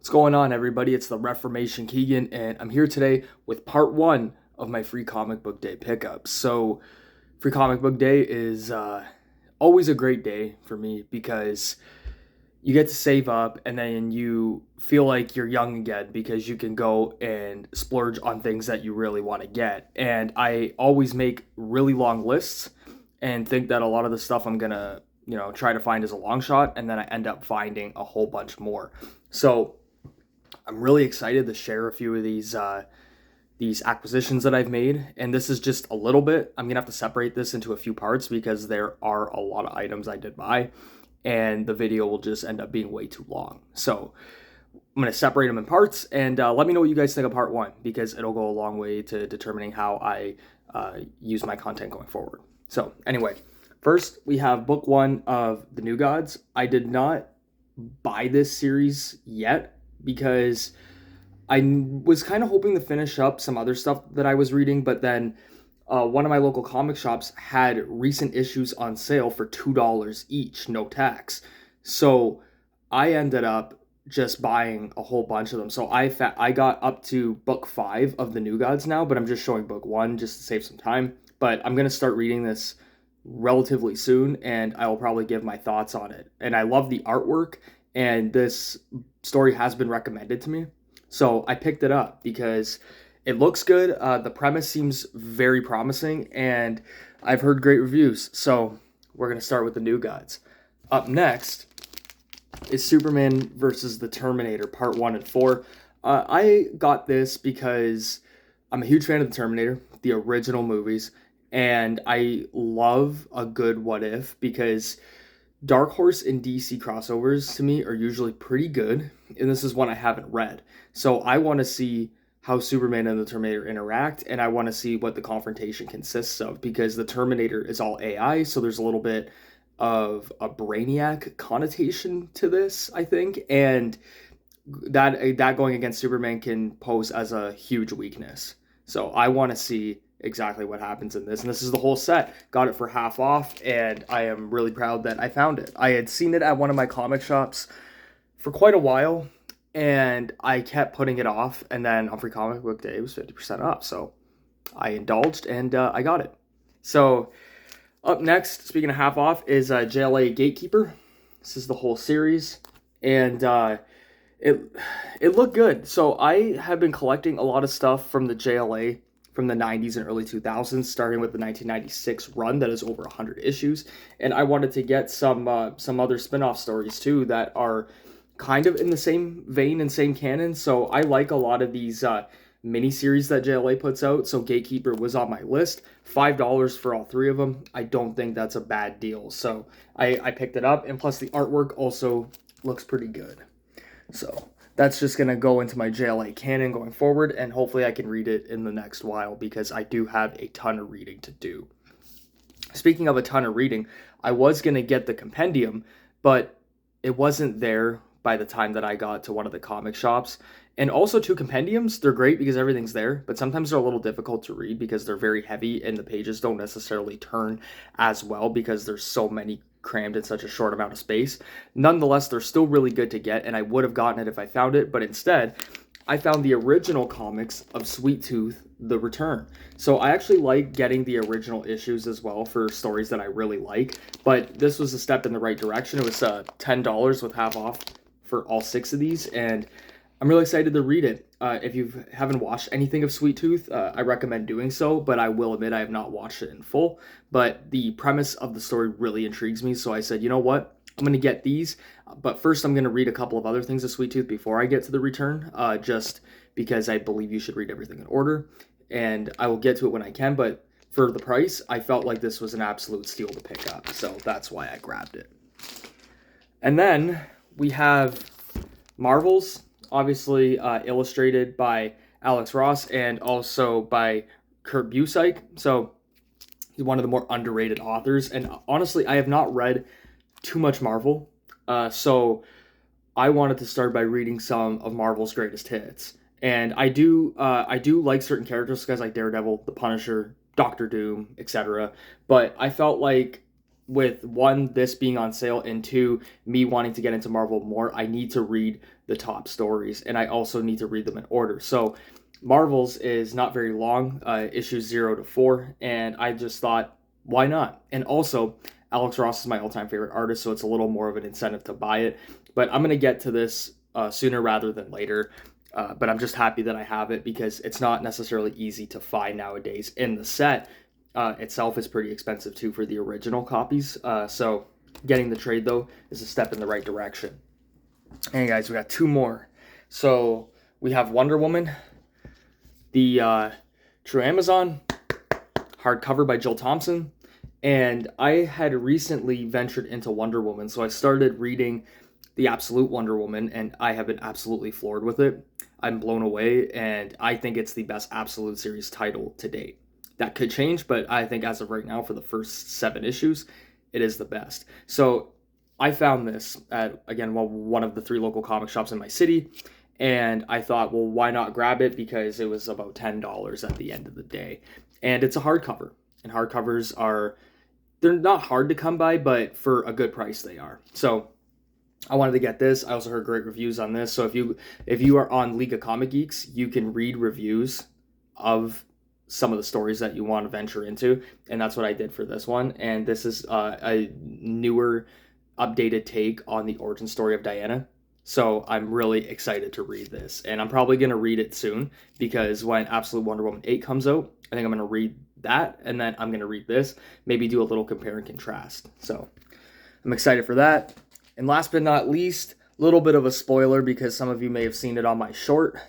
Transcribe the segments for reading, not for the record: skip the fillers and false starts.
What's going on, everybody? It's the Reformation Keegan, and I'm here today with part one of my free comic book day pickups. So, free comic book day is always a great day for me because you get to save up and then you feel like you're young again because you can go and splurge on things that you really want to get. And I always make really long lists and think that a lot of the stuff I'm gonna, try to find is a long shot, and then I end up finding a whole bunch more. So, I'm really excited to share a few of these acquisitions that I've made, and this is just a little bit. I'm gonna have to separate this into a few parts because there are a lot of items I did buy, and the video will just end up being way too long. So I'm gonna separate them in parts, and let me know what you guys think of part one because it'll go a long way to determining how I use my content going forward. So anyway, first we have book one of The New Gods. I did not buy this series yet because I was kind of hoping to finish up some other stuff that I was reading, but then one of my local comic shops had recent issues on sale for $2 each, no tax. So I ended up just buying a whole bunch of them. So I got up to book 5 of The New Gods now, but I'm just showing book 1 just to save some time. But I'm going to start reading this relatively soon, and I will probably give my thoughts on it. And I love the artwork, and this story has been recommended to me. So I picked it up because it looks good. The premise seems very promising, and I've heard great reviews. So we're going to start with The New Gods. Up next is Superman versus the Terminator, part 1 and 4. I got this because I'm a huge fan of the Terminator, the original movies, and I love a good what if because Dark Horse and DC crossovers to me are usually pretty good, and this is one I haven't read. So I want to see how Superman and the Terminator interact, and I want to see what the confrontation consists of because the Terminator is all AI, so there's a little bit of a Brainiac connotation to this, I think, and that going against Superman can pose as a huge weakness. So I want to see exactly what happens in this, and this is the whole set. Got it for half off, and I am really proud that I found it. I had seen it at one of my comic shops for quite a while, and I kept putting it off, and then on free comic book day it was 50% off, so I indulged and I got it. So up next, speaking of half off, is JLA Gatekeeper. This is the whole series, and it looked good. So I have been collecting a lot of stuff from the JLA from the 90s and early 2000s, starting with the 1996 run that is over 100 issues. And I wanted to get some other spin-off stories too that are kind of in the same vein and same canon. So I like a lot of these miniseries that JLA puts out. So Gatekeeper was on my list. $5 for all 3 of them. I don't think that's a bad deal. So I picked it up, and plus the artwork also looks pretty good. So that's just going to go into my JLA canon going forward, and hopefully I can read it in the next while because I do have a ton of reading to do. Speaking of a ton of reading, I was going to get the compendium, but it wasn't there by the time that I got to one of the comic shops. And also 2 compendiums, they're great because everything's there, but sometimes they're a little difficult to read because they're very heavy and the pages don't necessarily turn as well because there's so many crammed in such a short amount of space. Nonetheless, they're still really good to get, and I would have gotten it if I found it, but instead, I found the original comics of Sweet Tooth, The Return. So I actually like getting the original issues as well for stories that I really like, but this was a step in the right direction. It was $10 with half off for all 6 of these, and I'm really excited to read it. If you haven't watched anything of Sweet Tooth, I recommend doing so, but I will admit I have not watched it in full. But the premise of the story really intrigues me, so I said, you know what? I'm going to get these, but first I'm going to read a couple of other things of Sweet Tooth before I get to the return, just because I believe you should read everything in order, and I will get to it when I can, but for the price, I felt like this was an absolute steal to pick up, so that's why I grabbed it. And then we have Marvels, obviously illustrated by Alex Ross and also by Kurt Busiek. So he's one of the more underrated authors. And honestly, I have not read too much Marvel. So I wanted to start by reading some of Marvel's greatest hits. And I do like certain characters, guys like Daredevil, The Punisher, Doctor Doom, etc. But I felt like with one, this being on sale, and two, me wanting to get into Marvel more, I need to read the top stories, and I also need to read them in order. So Marvel's is not very long, issues 0 to 4, and I just thought, why not? And also, Alex Ross is my all-time favorite artist, so it's a little more of an incentive to buy it. But I'm going to get to this sooner rather than later. But I'm just happy that I have it because it's not necessarily easy to find nowadays. And the set itself is pretty expensive too for the original copies. So getting the trade, though, is a step in the right direction. And guys, we got two more. So we have Wonder Woman, the True Amazon, hardcover by Jill Thompson. And I had recently ventured into Wonder Woman, so I started reading the Absolute Wonder Woman, and I have been absolutely floored with it. I'm blown away, and I think it's the best Absolute series title to date. That could change, but I think as of right now, for the first 7 issues, it is the best. So I found this at, again, one of the 3 local comic shops in my city, and I thought, well, why not grab it? Because it was about $10 at the end of the day. And it's a hardcover, and hardcovers they're not hard to come by, but for a good price they are. So I wanted to get this. I also heard great reviews on this. So if you are on League of Comic Geeks, you can read reviews of some of the stories that you want to venture into, and that's what I did for this one. And this is a newer, updated take on the origin story of Diana. So I'm really excited to read this, and I'm probably going to read it soon because when Absolute Wonder Woman 8 comes out, I think I'm going to read that, and then I'm going to read this, maybe do a little compare and contrast. So I'm excited for that. And last but not least, a little bit of a spoiler because some of you may have seen it on my short,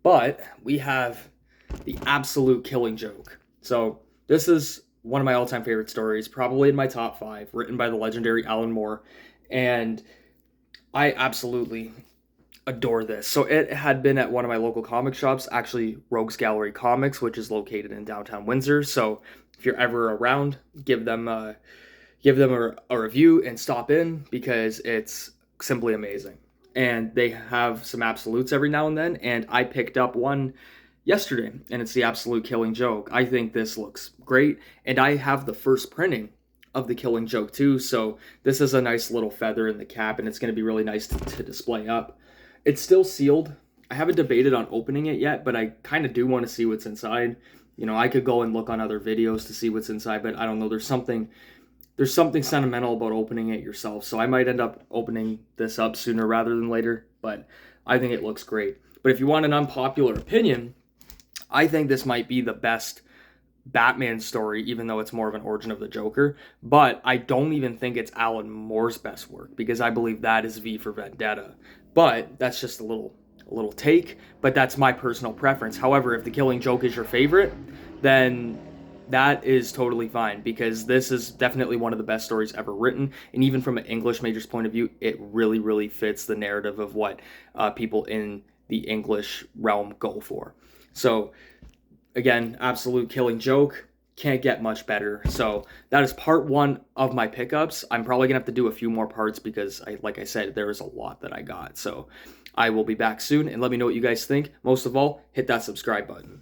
but we have the Absolute Killing Joke. So this is one of my all-time favorite stories, probably in my top 5, written by the legendary Alan Moore, and I absolutely adore this. So it had been at one of my local comic shops, actually Rogues Gallery Comics, which is located in downtown Windsor. So if you're ever around, give them a review and stop in because it's simply amazing. And they have some absolutes every now and then, and I picked up one yesterday, and it's the Absolute Killing Joke. I think this looks great, and I have the first printing of the Killing Joke too, so this is a nice little feather in the cap, and it's going to be really nice to display up. It's still sealed. I haven't debated on opening it yet, but I kind of do want to see what's inside. You know, I could go and look on other videos to see what's inside, but I don't know. There's something sentimental about opening it yourself, so I might end up opening this up sooner rather than later, but I think it looks great. But if you want an unpopular opinion, I think this might be the best Batman story, even though it's more of an origin of the Joker, but I don't even think it's Alan Moore's best work, because I believe that is V for Vendetta. But that's just a little take, but that's my personal preference. However, if the Killing Joke is your favorite, then that is totally fine, because this is definitely one of the best stories ever written, and even from an English major's point of view, it really, really fits the narrative of what people in the English realm go for. So again, Absolute Killing Joke, can't get much better. So that is part 1 of my pickups. I'm probably gonna have to do a few more parts because, like I said, there is a lot that I got. So I will be back soon, and let me know what you guys think. Most of all, hit that subscribe button.